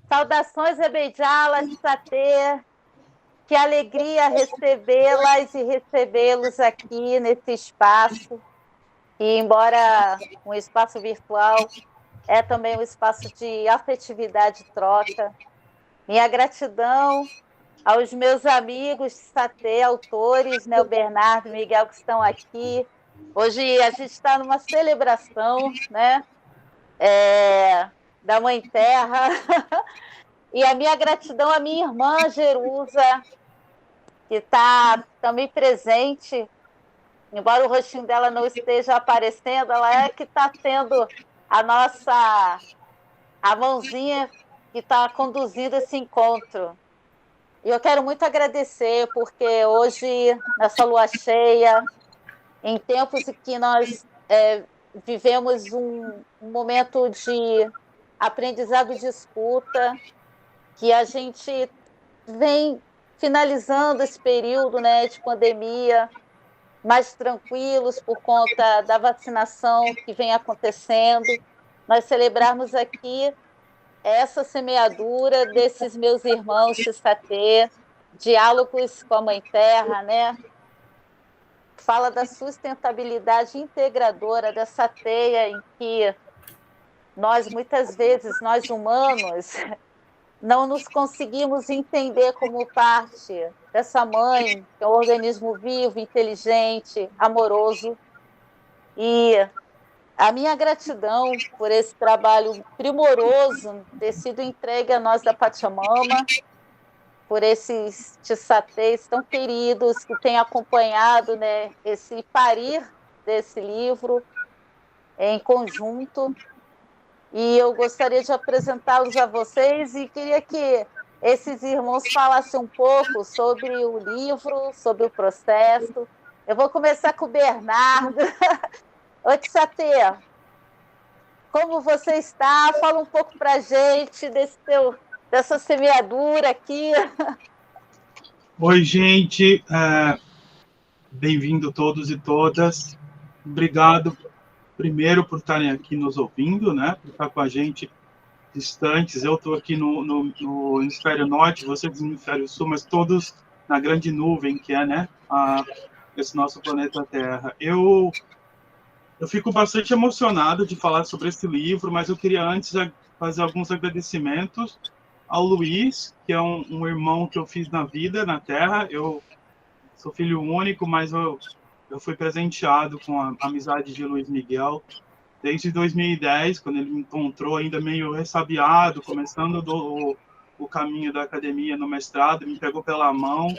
Saudações, Rebeijalas, Satê. Que alegria recebê-las e recebê-los aqui nesse espaço. E, embora um espaço virtual, é também um espaço de afetividade e troca. Minha gratidão aos meus amigos de Satê, autores, né, o Bernardo e o Miguel, que estão aqui. Hoje a gente está numa celebração, né, da Mãe Terra. E a minha gratidão à minha irmã Jerusa, que está também presente, embora o rostinho dela não esteja aparecendo, ela é que está tendo a mãozinha que está conduzindo esse encontro. E eu quero muito agradecer, porque hoje, nessa lua cheia, em tempos em que nós vivemos um momento de aprendizado de escuta, que a gente vem finalizando esse período, né, de pandemia, mais tranquilos por conta da vacinação que vem acontecendo, nós celebrarmos aqui essa semeadura desses meus irmãos Xistatê, diálogos com a Mãe Terra, né? Fala da sustentabilidade integradora dessa teia em que nós, muitas vezes, nós humanos, não nos conseguimos entender como parte dessa mãe, que é um organismo vivo, inteligente, amoroso. E a minha gratidão por esse trabalho primoroso ter sido entregue a nós da Pachamama, por esses tissatés tão queridos que têm acompanhado, né, esse parir desse livro em conjunto. E eu gostaria de apresentá-los a vocês e queria que esses irmãos falassem um pouco sobre o livro, sobre o processo. Eu vou começar com o Bernardo. Oi, Tsatê, como você está? Fala um pouco para a gente dessa semeadura aqui. Oi, gente. Bem-vindo todos e todas. Obrigado, primeiro, por estarem aqui nos ouvindo, né? Por estar com a gente distantes. Eu estou aqui no hemisfério norte, vocês no hemisfério sul, mas todos na grande nuvem que é, né? Esse nosso planeta Terra. Eu fico bastante emocionado de falar sobre esse livro, mas eu queria antes fazer alguns agradecimentos ao Luiz, que é um irmão que eu fiz na vida, na Terra. Eu sou filho único, mas eu fui presenteado com a amizade de Luiz Miguel desde 2010, quando ele me encontrou ainda meio ressabiado, começando o caminho da academia no mestrado, me pegou pela mão.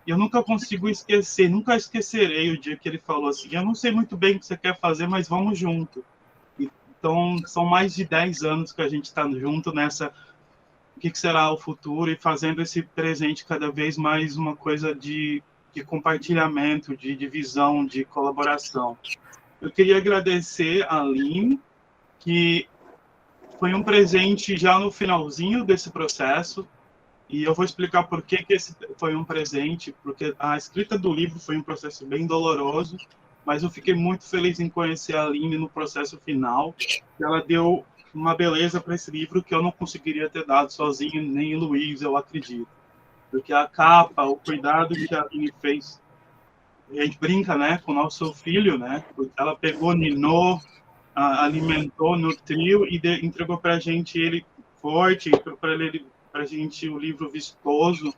E eu nunca consigo esquecer, nunca esquecerei o dia que ele falou assim: eu não sei muito bem o que você quer fazer, mas vamos junto. Então, são mais de 10 anos que a gente está junto nessa o que será o futuro e fazendo esse presente cada vez mais uma coisa de compartilhamento, de divisão, de colaboração. Eu queria agradecer a Aline, que foi um presente já no finalzinho desse processo, e eu vou explicar por que esse foi um presente, porque a escrita do livro foi um processo bem doloroso, mas eu fiquei muito feliz em conhecer a Aline no processo final. Ela deu uma beleza para esse livro que eu não conseguiria ter dado sozinho, nem o Luiz, eu acredito. Porque a capa, o cuidado que a Aline fez, a gente brinca, né, com o nosso filho, né? Ela pegou, ninou, alimentou, nutriu e entregou para a gente ele forte, para a gente o livro vistoso,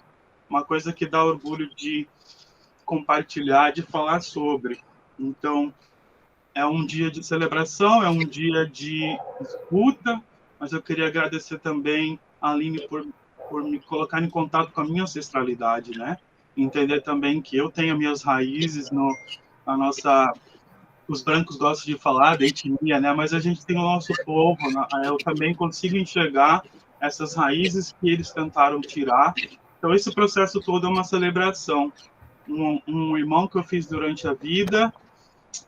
uma coisa que dá orgulho de compartilhar, de falar sobre. Então, é um dia de celebração, é um dia de escuta, mas eu queria agradecer também a Aline por me colocar em contato com a minha ancestralidade, né? Entender também que eu tenho minhas raízes na nossa... Os brancos gostam de falar da etnia, né? Mas a gente tem o nosso povo, né? Eu também consigo enxergar essas raízes que eles tentaram tirar. Então, esse processo todo é uma celebração. Um irmão que eu fiz durante a vida,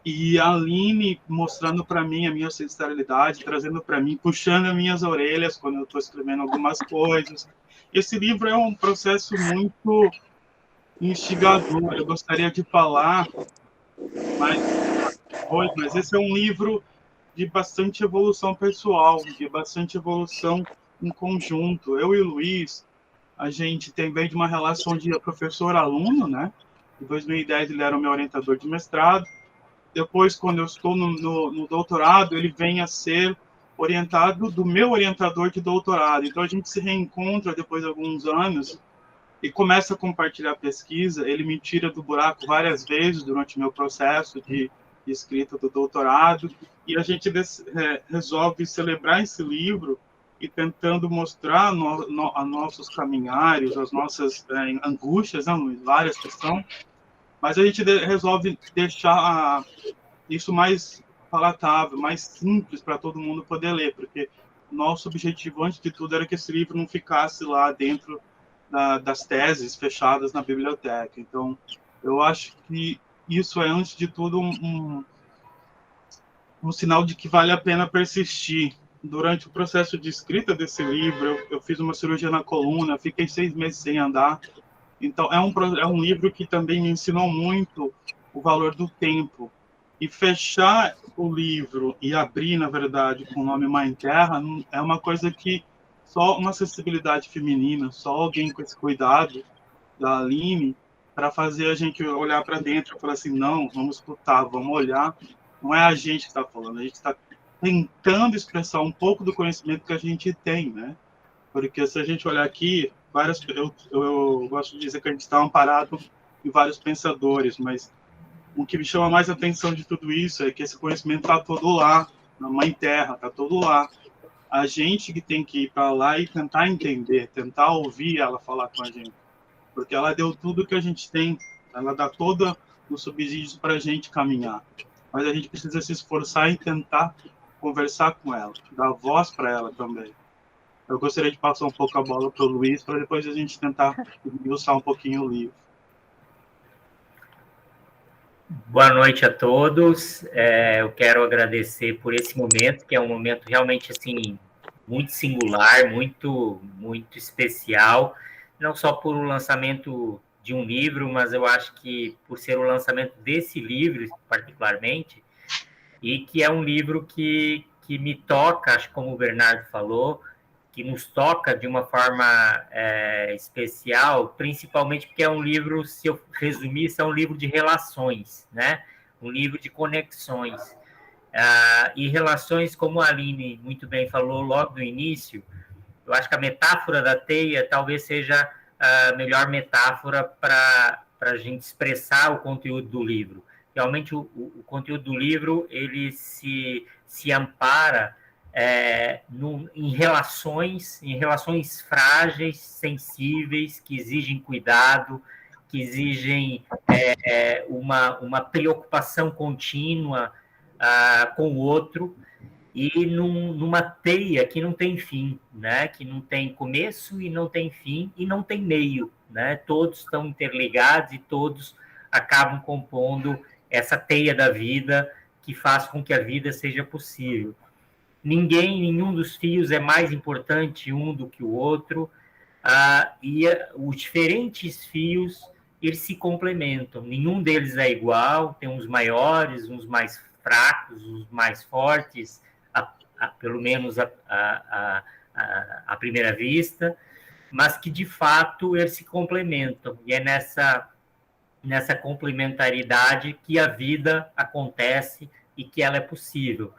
e a Aline mostrando para mim a minha ancestralidade, trazendo para mim, puxando as minhas orelhas quando eu estou escrevendo algumas coisas. Esse livro é um processo muito instigador. Eu gostaria de falar, mas esse é um livro de bastante evolução pessoal, de bastante evolução em conjunto. Eu e o Luiz, a gente vem de uma relação de professor-aluno, né? Em 2010 ele era o meu orientador de mestrado. Depois, quando eu estou no doutorado, ele vem a ser orientado do meu orientador de doutorado. Então, a gente se reencontra depois de alguns anos e começa a compartilhar pesquisa. Ele me tira do buraco várias vezes durante o meu processo de escrita do doutorado, e a gente resolve celebrar esse livro e tentando mostrar a nossos caminhares, as nossas angústias, né, Luiz? Várias que são, mas a gente resolve deixar isso mais palatável, mais simples para todo mundo poder ler, porque nosso objetivo, antes de tudo, era que esse livro não ficasse lá dentro das teses fechadas na biblioteca. Então, eu acho que isso é, antes de tudo, um sinal de que vale a pena persistir. Durante o processo de escrita desse livro, eu fiz uma cirurgia na coluna, fiquei 6 meses sem andar. Então, é um livro que também me ensinou muito o valor do tempo. E fechar o livro e abrir, na verdade, com o nome Mãe Terra, é uma coisa que só uma acessibilidade feminina, só alguém com esse cuidado da Aline, para fazer a gente olhar para dentro e falar assim, não, vamos escutar, vamos olhar. Não é a gente que está falando, a gente está tentando expressar um pouco do conhecimento que a gente tem, né? Porque se a gente olhar aqui, eu gosto de dizer que a gente está amparado em vários pensadores, mas o que me chama mais atenção de tudo isso é que esse conhecimento está todo lá, na Mãe Terra, está todo lá. A gente que tem que ir para lá e tentar entender, tentar ouvir ela falar com a gente, porque ela deu tudo que a gente tem, ela dá todo o subsídio para a gente caminhar, mas a gente precisa se esforçar e tentar conversar com ela, dar voz para ela também. Eu gostaria de passar um pouco a bola para o Luiz, para depois a gente tentar esmiuçar um pouquinho o livro. Boa noite a todos. Eu quero agradecer por esse momento, que é um momento realmente assim muito singular, muito especial, não só por o lançamento de um livro, mas eu acho que por ser o lançamento desse livro particularmente, e que é um livro que me toca, acho como o Bernardo falou, que nos toca de uma forma especial, principalmente porque é um livro, se eu resumisse, é um livro de relações, né? Um livro de conexões. E relações, como a Aline muito bem falou logo no início, eu acho que a metáfora da teia talvez seja a melhor metáfora para a gente expressar o conteúdo do livro. Realmente, o conteúdo do livro, ele se ampara em relações frágeis, sensíveis, que exigem cuidado, que exigem uma preocupação contínua com o outro, e numa teia que não tem fim, né? Que não tem começo e não tem fim e não tem meio, né? Todos estão interligados e todos acabam compondo essa teia da vida que faz com que a vida seja possível. Nenhum dos fios é mais importante um do que o outro, e os diferentes fios, eles se complementam, nenhum deles é igual, tem uns maiores, uns mais fracos, uns mais fortes, pelo menos à primeira vista, mas que, de fato, eles se complementam, e é nessa complementaridade que a vida acontece e que ela é possível.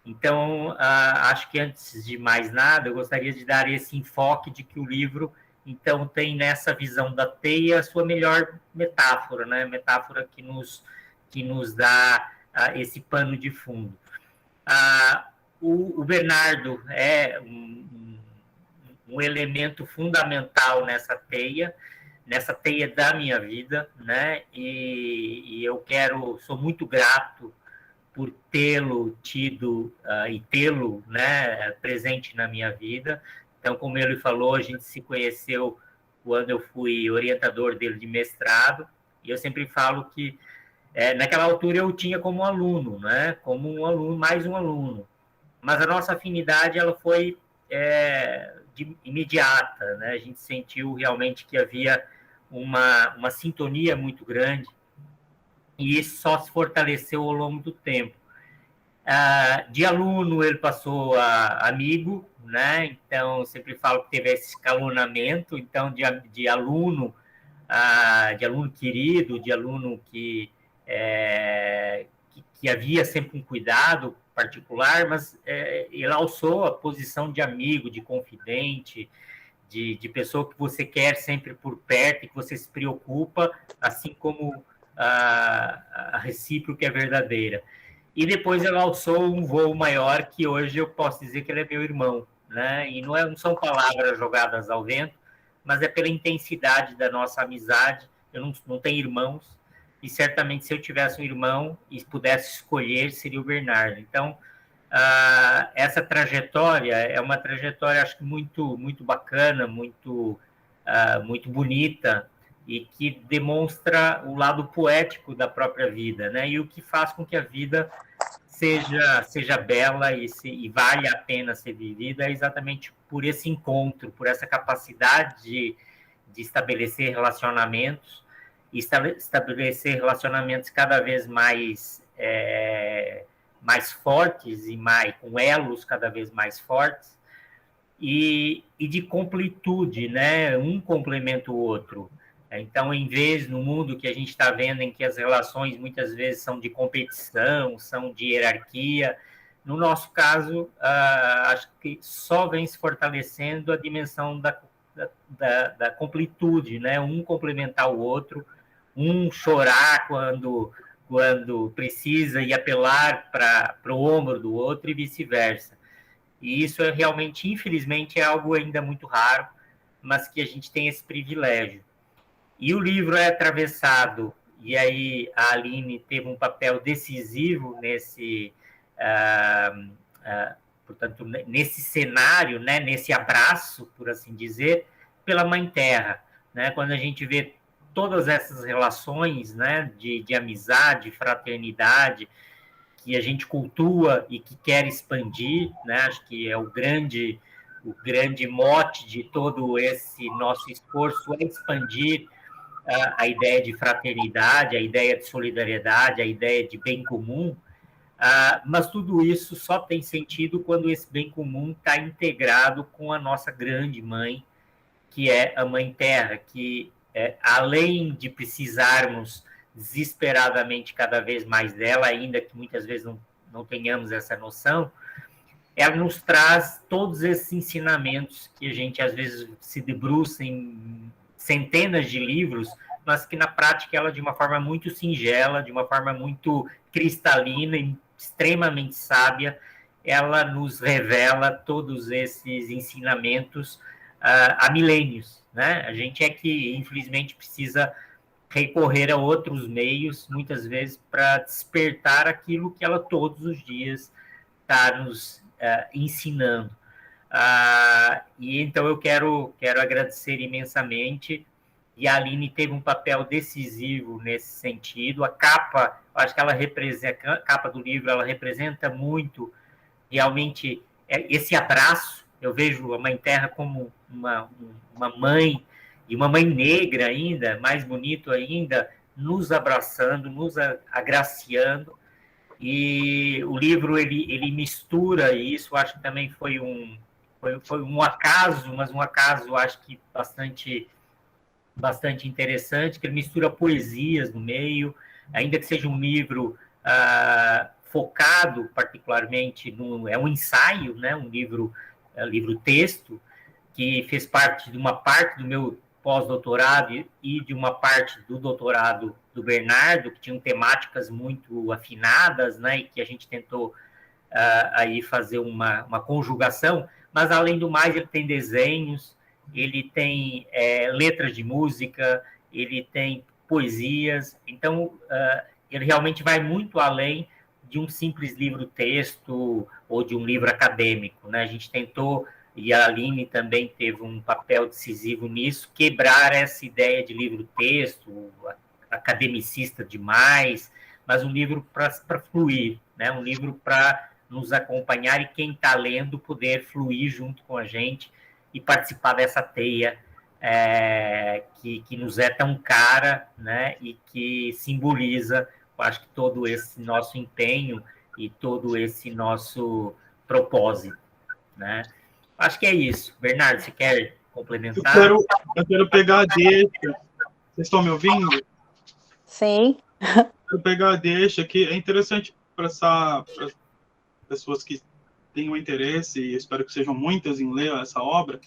Então, acho que, antes de mais nada, eu gostaria de dar esse enfoque de que o livro, então, tem nessa visão da teia a sua melhor metáfora, né? Metáfora que nos dá esse pano de fundo. O Bernardo é um elemento fundamental nessa teia da minha vida, né? E eu sou muito grato por tê-lo tido e tê-lo, né, presente na minha vida. Então, como ele falou, a gente se conheceu quando eu fui orientador dele de mestrado, e eu sempre falo que naquela altura eu tinha como aluno, né, como um aluno, mais um aluno, mas a nossa afinidade ela foi imediata, né? A gente sentiu realmente que havia uma sintonia muito grande, e isso só se fortaleceu ao longo do tempo. De aluno, ele passou a amigo, né? Então, eu sempre falo que teve esse escalonamento. Então, de aluno, de aluno querido, de aluno que havia sempre um cuidado particular, mas ele alçou a posição de amigo, de confidente, de pessoa que você quer sempre por perto e que você se preocupa, assim como a recíproca é verdadeira. E depois ela alçou um voo maior, que hoje eu posso dizer que ele é meu irmão, né? E não são palavras jogadas ao vento, mas é pela intensidade da nossa amizade. Eu não tenho irmãos, e certamente se eu tivesse um irmão e pudesse escolher, seria o Bernardo. Então, essa trajetória é uma trajetória, acho que muito bacana, muito bonita, e que demonstra o lado poético da própria vida, né? E o que faz com que a vida seja bela e vale a pena ser vivida é exatamente por esse encontro, por essa capacidade de estabelecer relacionamentos, e estabelecer relacionamentos cada vez mais fortes e com elos cada vez mais fortes, e de completude, né? Um complementa o outro. Então, em vez, no mundo que a gente está vendo, em que as relações muitas vezes são de competição, são de hierarquia, no nosso caso, acho que só vem se fortalecendo a dimensão da completude, né? Um complementar o outro, um chorar quando precisa e apelar para o ombro do outro, e vice-versa. E isso realmente, infelizmente, é algo ainda muito raro, mas que a gente tem esse privilégio. E o livro é atravessado, e aí a Aline teve um papel decisivo portanto, nesse cenário, né, nesse abraço, por assim dizer, pela Mãe Terra, né? Quando a gente vê todas essas relações, né, de amizade, fraternidade, que a gente cultua e que quer expandir, né? Acho que é o grande mote de todo esse nosso esforço, é expandir a ideia de fraternidade, a ideia de solidariedade, a ideia de bem comum, mas tudo isso só tem sentido quando esse bem comum está integrado com a nossa grande mãe, que é a Mãe Terra, que além de precisarmos desesperadamente cada vez mais dela, ainda que muitas vezes não tenhamos essa noção, ela nos traz todos esses ensinamentos que a gente às vezes se debruça em centenas de livros, mas que na prática ela, de uma forma muito singela, de uma forma muito cristalina e extremamente sábia, ela nos revela todos esses ensinamentos há milênios, né? A gente é que, infelizmente, precisa recorrer a outros meios, muitas vezes, para despertar aquilo que ela todos os dias está nos ensinando. E então eu quero agradecer imensamente, e a Aline teve um papel decisivo nesse sentido. A capa, acho que a capa do livro, ela representa muito realmente esse abraço. Eu vejo a Mãe Terra como uma mãe, e uma mãe negra ainda, mais bonito ainda, nos abraçando, nos agraciando. E o livro ele mistura isso. Acho que também foi um acaso, mas um acaso acho que bastante interessante, que ele mistura poesias no meio, ainda que seja um livro focado particularmente é um ensaio, né? Um livro texto, que fez parte de uma parte do meu pós-doutorado e de uma parte do doutorado do Bernardo, que tinham temáticas muito afinadas, né? E que a gente tentou aí fazer uma conjugação, mas além do mais ele tem desenhos, ele tem letras de música, ele tem poesias, então ele realmente vai muito além de um simples livro-texto ou de um livro acadêmico, né? A gente tentou, e a Aline também teve um papel decisivo nisso, quebrar essa ideia de livro-texto, academicista demais, mas um livro para fluir, né? Um livro para nos acompanhar e quem está lendo poder fluir junto com a gente e participar dessa teia que nos é tão cara, né? E que simboliza, eu acho que todo esse nosso empenho e todo esse nosso propósito, né? Acho que é isso. Bernardo, você quer complementar? Eu quero pegar a deixa. Vocês estão me ouvindo? Sim. Eu quero pegar a deixa, que é interessante para pessoas que tenham interesse, e espero que sejam muitas em ler essa obra,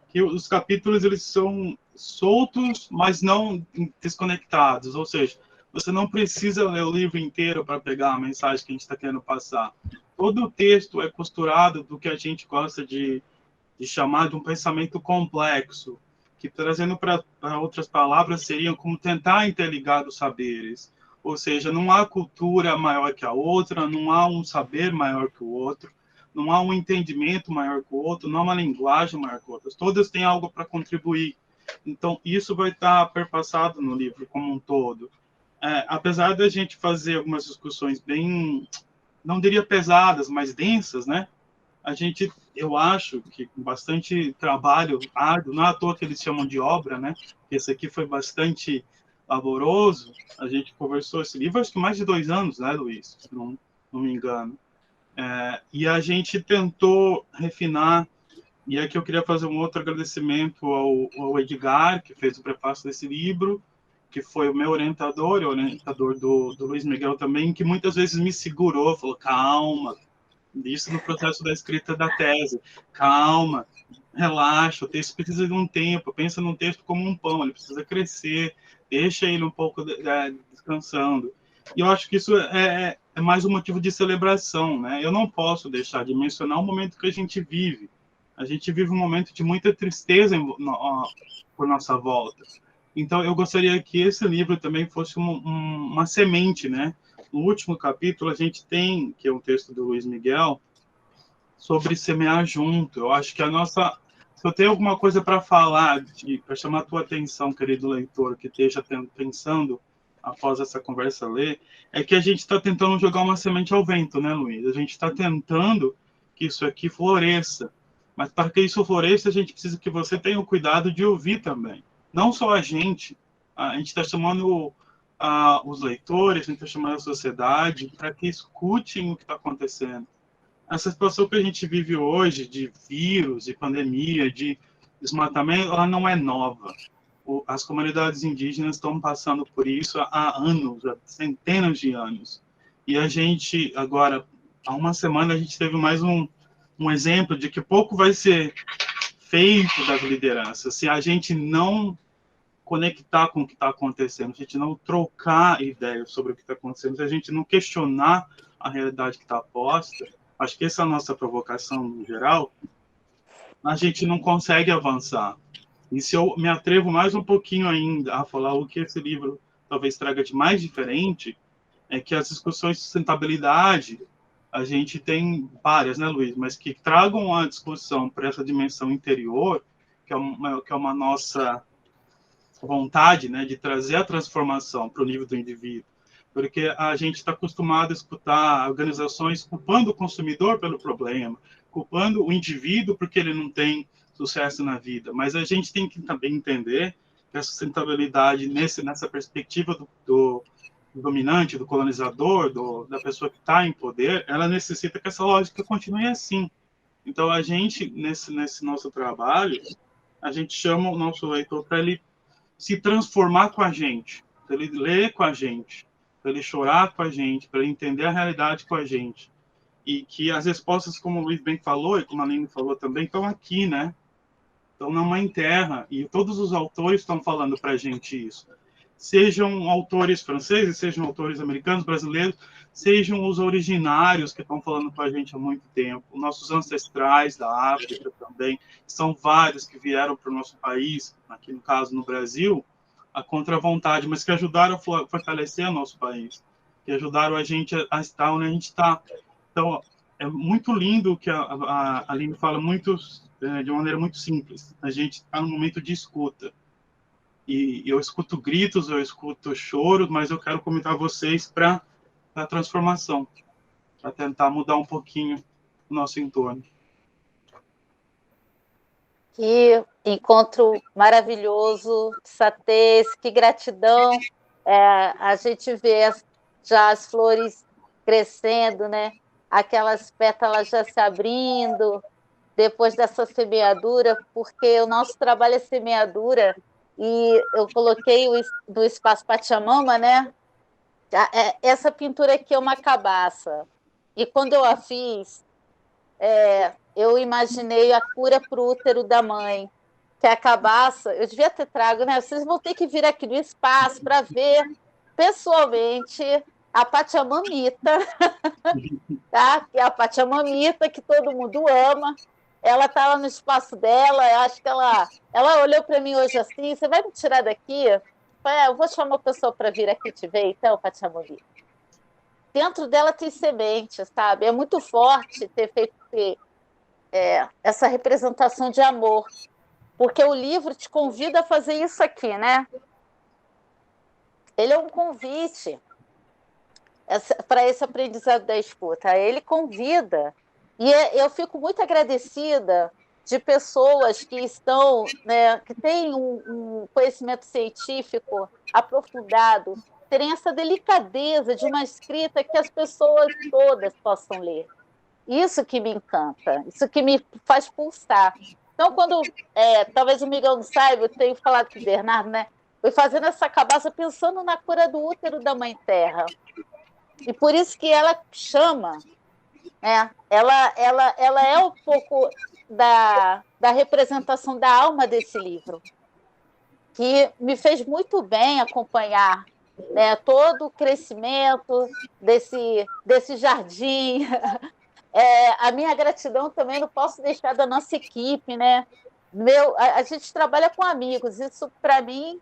que os capítulos eles são soltos, mas não desconectados, ou seja, você não precisa ler o livro inteiro para pegar a mensagem que a gente está querendo passar. Todo o texto é costurado do que a gente gosta de chamar de um pensamento complexo, que trazendo para outras palavras seriam como tentar interligar os saberes. Ou seja, não há cultura maior que a outra, não há um saber maior que o outro, não há um entendimento maior que o outro, não há uma linguagem maior que o outro. Todas têm algo para contribuir. Então, isso vai estar perpassado no livro como um todo. Apesar da gente fazer algumas discussões bem, não diria pesadas, mas densas, né? Eu acho que com bastante trabalho árduo, não é à toa que eles chamam de obra, né? Esse aqui foi bastante laboroso. A gente conversou esse livro, acho que mais de 2 anos, né, Luiz? Se não me engano. E a gente tentou refinar, e aqui eu queria fazer um outro agradecimento ao Edgar, que fez o prefácio desse livro, que foi o meu orientador, e o orientador do Luiz Miguel também, que muitas vezes me segurou, falou, calma, isso no processo da escrita da tese. Calma, relaxa, o texto precisa de um tempo, pensa num texto como um pão, ele precisa crescer, deixa ele um pouco descansando. E eu acho que isso é mais um motivo de celebração, né? Eu não posso deixar de mencionar o momento que a gente vive. A gente vive um momento de muita tristeza por nossa volta. Então, eu gostaria que esse livro também fosse uma semente, né? No último capítulo, a gente tem, que é um texto do Luiz Miguel, sobre semear junto. Eu acho que se eu tenho alguma coisa para falar, para chamar a tua atenção, querido leitor, que esteja pensando, após essa conversa ler, é que a gente está tentando jogar uma semente ao vento, né, Luiz? A gente está tentando que isso aqui floresça. Mas para que isso floresça, a gente precisa que você tenha o cuidado de ouvir também. Não só a gente está chamando os leitores, a gente está chamando a sociedade para que escutem o que está acontecendo. Essa situação que a gente vive hoje, de vírus, de pandemia, de desmatamento, ela não é nova. As comunidades indígenas estão passando por isso há anos, há centenas de anos. E a gente, agora, há uma semana, a gente teve mais um exemplo de que pouco vai ser feito das lideranças se a gente não conectar com o que está acontecendo, se a gente não trocar ideias sobre o que está acontecendo, se a gente não questionar a realidade que está posta. Acho que essa é a nossa provocação no geral. A gente não consegue avançar. E se eu me atrevo mais um pouquinho ainda a falar o que esse livro talvez traga de mais diferente, é que as discussões de sustentabilidade, a gente tem várias, né, Luiz? Mas que tragam a discussão para essa dimensão interior, que é uma nossa vontade, né, de trazer a transformação para o nível do indivíduo. Porque a gente está acostumado a escutar organizações culpando o consumidor pelo problema, culpando o indivíduo porque ele não tem sucesso na vida. Mas a gente tem que também entender que a sustentabilidade, nessa perspectiva do dominante, do colonizador, da pessoa que está em poder, ela necessita que essa lógica continue assim. Então, a gente, nesse nosso trabalho, a gente chama o nosso leitor para ele se transformar com a gente, para ele ler com a gente, para ele chorar com a gente, para ele entender a realidade com a gente. E que as respostas, como o Luiz bem falou, e como a Aline falou também, estão aqui, né? Estão na Mãe Terra. E todos os autores estão falando para a gente isso. Sejam autores franceses, sejam autores americanos, brasileiros, sejam os originários que estão falando com a gente há muito tempo. Nossos ancestrais da África também. São vários que vieram para o nosso país, aqui no caso no Brasil, a contra-vontade, mas que ajudaram a fortalecer o nosso país, que ajudaram a gente a estar onde a gente está. Então, é muito lindo o que a Aline fala de uma maneira muito simples. A gente está num momento de escuta. E eu escuto gritos, eu escuto choro, mas eu quero convidar vocês para a transformação, para tentar mudar um pouquinho o nosso entorno. Que encontro maravilhoso, Satês, que gratidão. A gente vê já as flores crescendo, né? Aquelas pétalas já se abrindo, depois dessa semeadura, porque o nosso trabalho é semeadura, e eu coloquei no espaço Pachamama, né? Essa pintura aqui é uma cabaça, e quando eu a fiz, eu imaginei a cura para o útero da mãe, que é a cabaça. Eu devia ter trago, né? Vocês vão ter que vir aqui no espaço para ver pessoalmente a Pachamamita, tá? Que é a Pachamamita que todo mundo ama. Ela está lá no espaço dela, eu acho que ela olhou para mim hoje assim: você vai me tirar daqui? Eu falei, eu vou chamar uma pessoa para vir aqui te ver, então, Pachamamita. Dentro dela tem semente, sabe? É muito forte ter feito essa representação de amor, porque o livro te convida a fazer isso aqui, né? Ele é um convite para esse aprendizado da escuta. Ele convida. E eu fico muito agradecida de pessoas que estão, né, que têm um conhecimento científico aprofundado, terem essa delicadeza de uma escrita que as pessoas todas possam ler. Isso que me encanta, isso que me faz pulsar. Então, quando, talvez o Miguel não saiba, eu tenho falado com o Bernardo, né? Fui fazendo essa cabaça pensando na cura do útero da Mãe Terra. E por isso que ela chama, né? Ela é um pouco da representação da alma desse livro, que me fez muito bem acompanhar, né, todo o crescimento desse jardim. A minha gratidão também não posso deixar da nossa equipe, né? A gente trabalha com amigos, isso para mim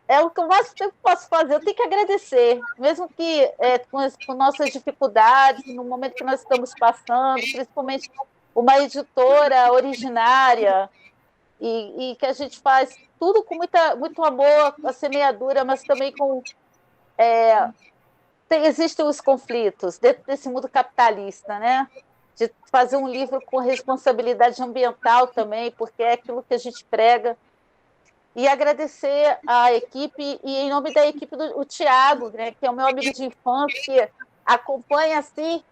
é o que eu mais tempo posso fazer. Eu tenho que agradecer, mesmo que com nossas dificuldades, no momento que nós estamos passando, principalmente uma editora originária, e que a gente faz tudo com muito amor, a semeadura, mas também com... existem os conflitos dentro desse mundo capitalista, né? De fazer um livro com responsabilidade ambiental também, porque é aquilo que a gente prega. E agradecer à equipe, e em nome da equipe o Tiago, né, que é o meu amigo de infância, que acompanha assim.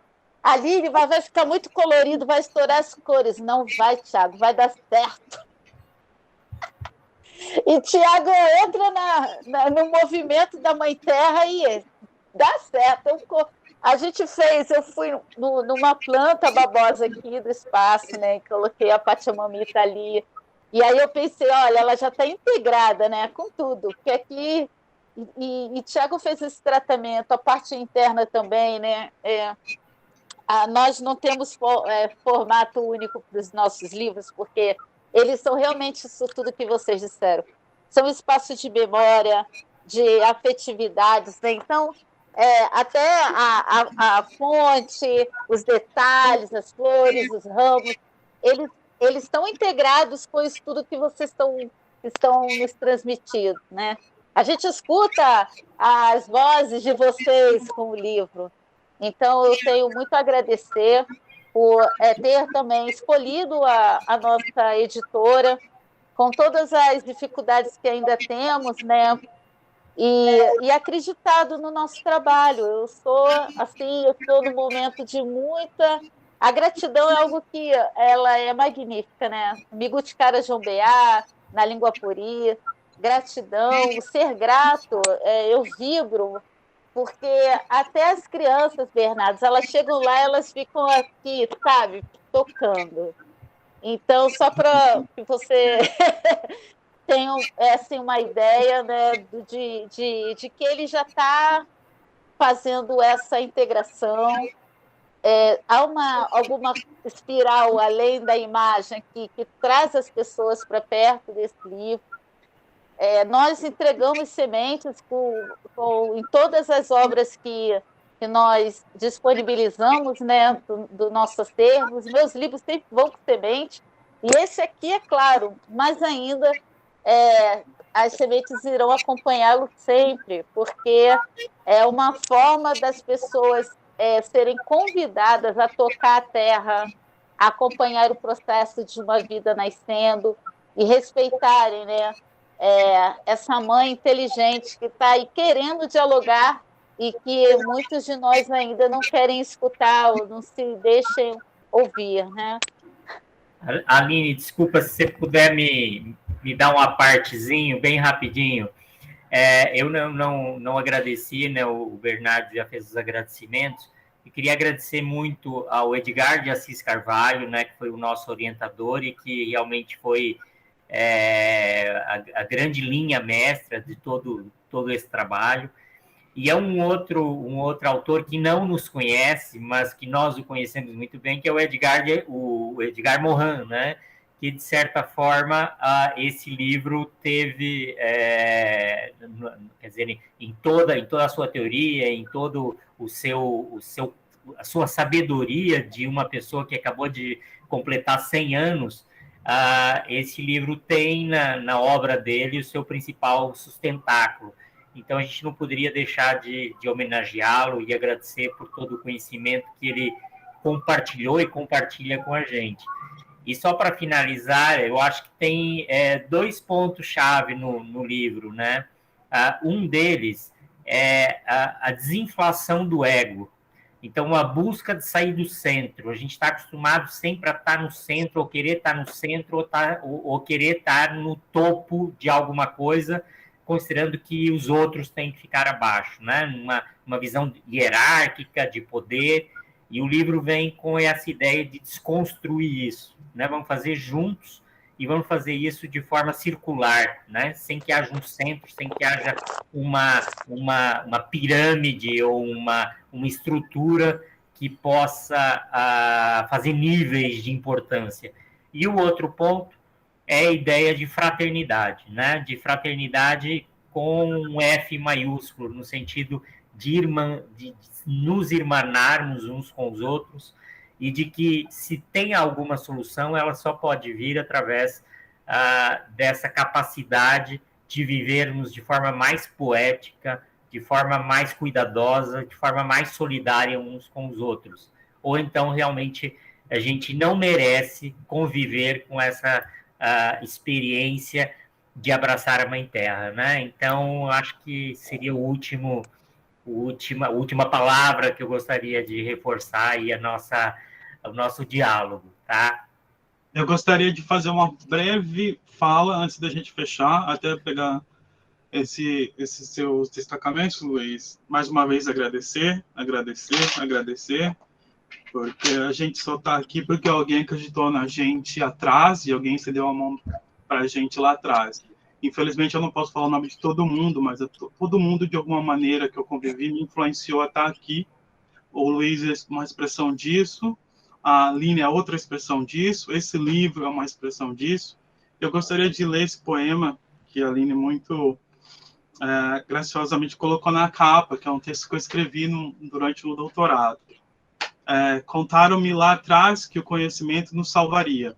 Ali ele vai ficar muito colorido, vai estourar as cores. Não vai, Tiago, vai dar certo. E Tiago entra no movimento da Mãe Terra e dá certo. A gente fez, eu fui numa planta babosa aqui do espaço, né? Coloquei a Pachamamita ali. E aí eu pensei, olha, ela já está integrada, né, com tudo. Porque aqui... E Tiago fez esse tratamento, a parte interna também, né? Nós não temos formato único para os nossos livros, porque eles são realmente isso tudo que vocês disseram. São espaços de memória, de afetividades, né? Então, até a fonte, os detalhes, as flores, os ramos, eles estão integrados com isso tudo que vocês estão nos transmitindo, né? A gente escuta as vozes de vocês com o livro. Então, eu tenho muito a agradecer por ter também escolhido a nossa editora, com todas as dificuldades que ainda temos, né? E acreditado no nosso trabalho. Eu estou num momento de muita... A gratidão é algo que ela é magnífica, né? Migutikara Jombeá, na língua puri, gratidão, ser grato, eu vibro, porque até as crianças, Bernardo, elas chegam lá, elas ficam aqui, sabe, tocando. Então, só para que você tenha assim, uma ideia, né, de que ele já está fazendo essa integração. Há alguma espiral além da imagem que traz as pessoas para perto desse livro. Nós entregamos sementes em todas as obras que nós disponibilizamos, né, do nosso acervo. Os meus livros sempre vão com semente, e esse aqui, é claro, mas ainda as sementes irão acompanhá-lo sempre, porque é uma forma das pessoas serem convidadas a tocar a terra, a acompanhar o processo de uma vida nascendo e respeitarem, né, essa mãe inteligente que está aí querendo dialogar e que muitos de nós ainda não querem escutar ou não se deixem ouvir, né? Aline, desculpa, se você puder me dar um apartezinho bem rapidinho. Eu não agradeci, né? O Bernardo já fez os agradecimentos. E queria agradecer muito ao Edgar de Assis Carvalho, né? Que foi o nosso orientador e que realmente foi a grande linha mestra de todo esse trabalho. E é um outro autor que não nos conhece, mas que nós o conhecemos muito bem, que é o Edgar Morin, né? Que, de certa forma, esse livro teve, quer dizer, em toda a sua teoria, em todo a sua sabedoria de uma pessoa que acabou de completar 100 anos, esse livro tem na obra dele o seu principal sustentáculo. Então, a gente não poderia deixar de homenageá-lo e agradecer por todo o conhecimento que ele compartilhou e compartilha com a gente. E só para finalizar, eu acho que tem 2 pontos-chave no livro, né? Um deles é a desinflação do ego. Então, a busca de sair do centro. A gente está acostumado sempre a estar no centro, ou querer estar no centro, ou querer estar no topo de alguma coisa, considerando que os outros têm que ficar abaixo, né? Uma visão hierárquica de poder, e o livro vem com essa ideia de desconstruir isso, né? Vamos fazer juntos e vamos fazer isso de forma circular, né? Sem que haja um centro, sem que haja uma pirâmide ou uma estrutura que possa fazer níveis de importância. E o outro ponto é a ideia de fraternidade, né? De fraternidade com um F maiúsculo, no sentido de nos irmanarmos uns com os outros, e de que, se tem alguma solução, ela só pode vir através dessa capacidade de vivermos de forma mais poética, de forma mais cuidadosa, de forma mais solidária uns com os outros. Ou então, realmente, a gente não merece conviver com essa experiência de abraçar a Mãe Terra, né? Então, acho que seria a última palavra que eu gostaria de reforçar aí o nosso diálogo, tá? Eu gostaria de fazer uma breve fala antes da gente fechar, até pegar esses seus destacamentos, Luiz. Mais uma vez agradecer, porque a gente só está aqui porque alguém acreditou na gente atrás e alguém estendeu a mão para a gente lá atrás. Infelizmente, eu não posso falar o nome de todo mundo, mas todo mundo, de alguma maneira que eu convivi, me influenciou a estar aqui. O Luiz é uma expressão disso, a Aline é outra expressão disso, esse livro é uma expressão disso. Eu gostaria de ler esse poema que a Aline muito graciosamente colocou na capa, que é um texto que eu escrevi durante o doutorado. Contaram-me lá atrás que o conhecimento nos salvaria,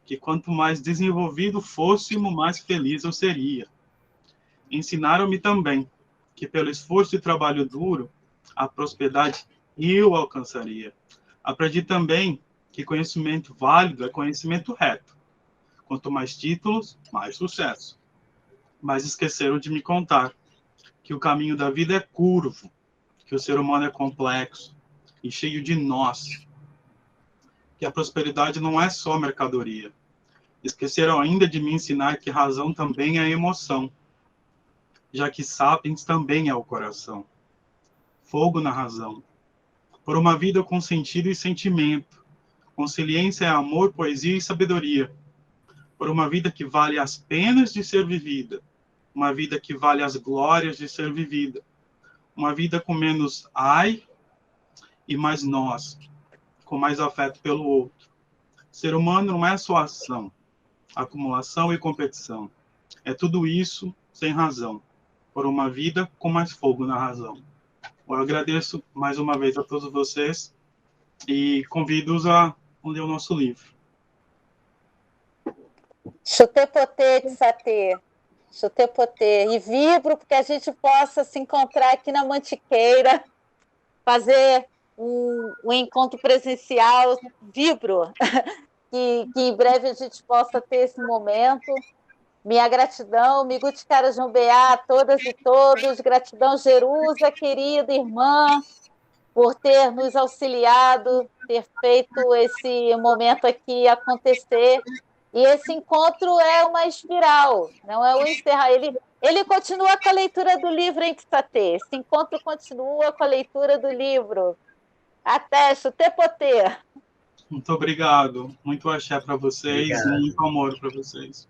que quanto mais desenvolvido fôssemos, mais feliz eu seria. Ensinaram-me também que pelo esforço e trabalho duro, a prosperidade eu alcançaria. Aprendi também que conhecimento válido é conhecimento reto. Quanto mais títulos, mais sucesso. Mas esqueceram de me contar que o caminho da vida é curvo, que o ser humano é complexo e cheio de nós, que a prosperidade não é só mercadoria. Esqueceram ainda de me ensinar que razão também é emoção, já que sapiens também é o coração. Fogo na razão. Por uma vida com sentido e sentimento. Consciência é amor, poesia e sabedoria. Por uma vida que vale as penas de ser vivida. Uma vida que vale as glórias de ser vivida. Uma vida com menos ai e mais nós, com mais afeto pelo outro. Ser humano não é só ação, acumulação e competição. É tudo isso sem razão, por uma vida com mais fogo na razão. Eu agradeço mais uma vez a todos vocês e convido-os a ler o nosso livro. Chutepotê de Satê. Chutepotê. E vibro porque a gente possa se encontrar aqui na Mantiqueira, fazer um encontro presencial. Vibro que em breve a gente possa ter esse momento. Minha gratidão, Migu de Carajumbeá, a todas e todos. Gratidão, Jerusa, querida irmã, por ter nos auxiliado, ter feito esse momento aqui acontecer. E esse encontro é uma espiral, não é o encerrar. Ele continua com a leitura do livro em Psatê. Esse encontro continua com a leitura do livro. Até, Chutepotê. Muito obrigado. Muito axé para vocês, Obrigado. muito amor para vocês.